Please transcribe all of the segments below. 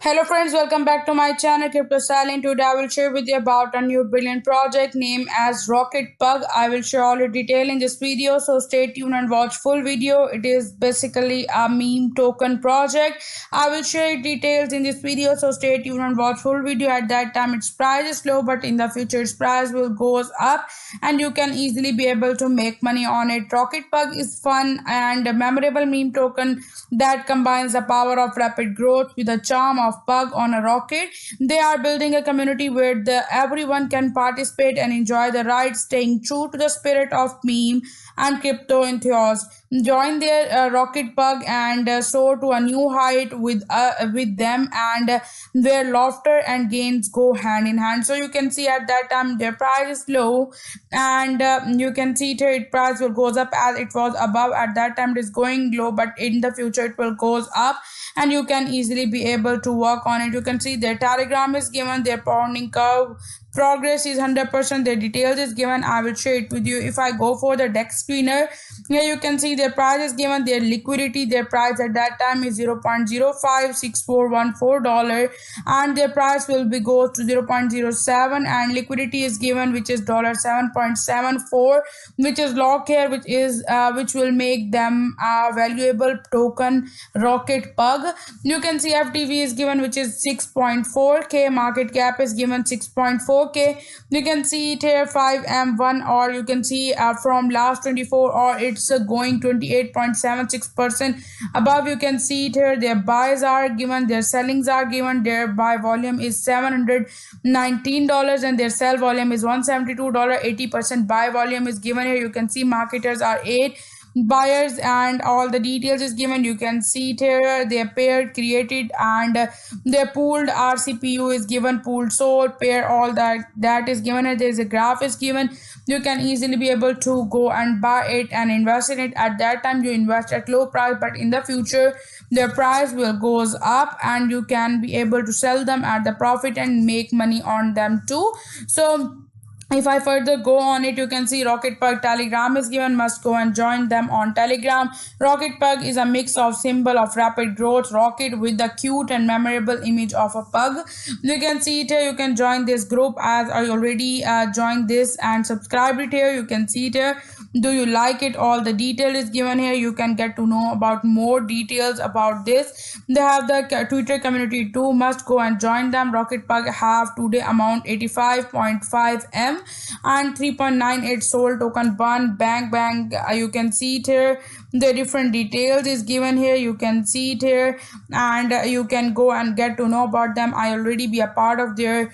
Hello friends, welcome back to my channel Crypto Stallion. Today I will share with you about a new brilliant project named as Rocket Pug. I will share all the detail in this video, so stay tuned and watch full video. It is basically a meme token project. I will share details in this video, so stay tuned and watch full video. At that time its price is low, but in the future its price will goes up and you can easily be able to make money on it. Rocket Pug is fun and a memorable meme token that combines the power of rapid growth with the charm of Pug on a rocket. They are building a community where everyone can participate and enjoy the ride, staying true to the spirit of meme and crypto enthusiasts. Join their Rocket Pug and soar to a new height with them, and where laughter and gains go hand in hand. So you can see at that time their price is low, and you can see their price will goes up as it was above. At that time it is going low, but in the future it will goes up and you can easily be able to work on it. You can see their telegram is given, their pounding curve progress is 100%, their details is given. I will share it with you. If I go for the dex screener, here you can see their price is given, their liquidity, their price at that time is $0.056414, and their price will be goes to 0.07, and liquidity is given, which is $7.74, which is lock here, which will make them a valuable token Rocket Pug. You can see FTV is given, which is 6.4k, market cap is given 6.4k. You can see it here 5M1, or you can see from last 24, or it's going 28.76% above. You can see it here, their buys are given, their sellings are given. Their buy volume is $719 and their sell volume is $172. 80% buy volume is given here. You can see marketers are 8 buyers and all the details is given. You can see it here, their pair created and their pooled RCPU is given, pooled sold pair, all that is given. There is a graph is given. You can easily be able to go and buy it and invest in it. At that time you invest at low price, but in the future their price will goes up and you can be able to sell them at the profit and make money on them too. So if I further go on it, you can see Rocket Pug Telegram is given, must go and join them on Telegram. Rocket Pug is a mix of symbol of rapid growth rocket with the cute and memorable image of a pug. You can see it here. You can join this group as I already joined this and subscribed it here. You can see it here. Do you like it? All the detail is given here. You can get to know about more details about this. They have the Twitter community too, must go and join them. Rocket Pug have today amount 85.5M and 3.98 soul token burn bang. You can see it here, the different details is given here. You can see it here, and you can go and get to know about them. I already be a part of their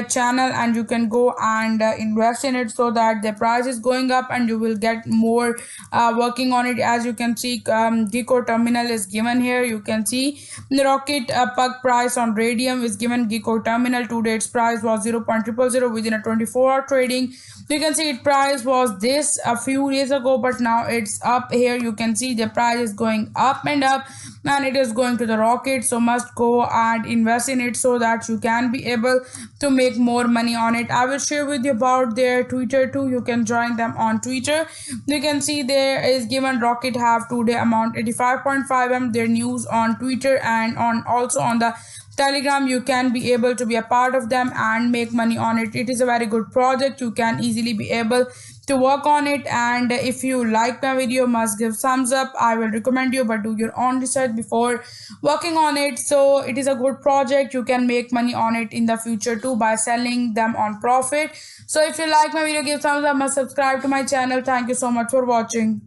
channel, and you can go and invest in it so that the price is going up and you will get more working on it. As you can see, Gecko terminal is given here. You can see the Rocket Pug price on Radium is given. Gecko terminal today its price was 0.000 within a 24-hour trading. You can see its price was this a few days ago, but now it's up here. You can see the price is going up and up, and it is going to the rocket. So must go and invest in it so that you can be able to make more money on it. I will share with you about their Twitter too. You can join them on Twitter. You can see there is given Rocket have today amount 85.5M, their news on Twitter and on also on the Telegram. You can be able to be a part of them and make money on it. It is a very good project. You can easily be able to work on it, and if you like my video, must give thumbs up. I will recommend you, but do your own research before working on it. So it is a good project. You can make money on it in the future too by selling them on profit. So if you like my video, give thumbs up, must subscribe to my channel. Thank you so much for watching.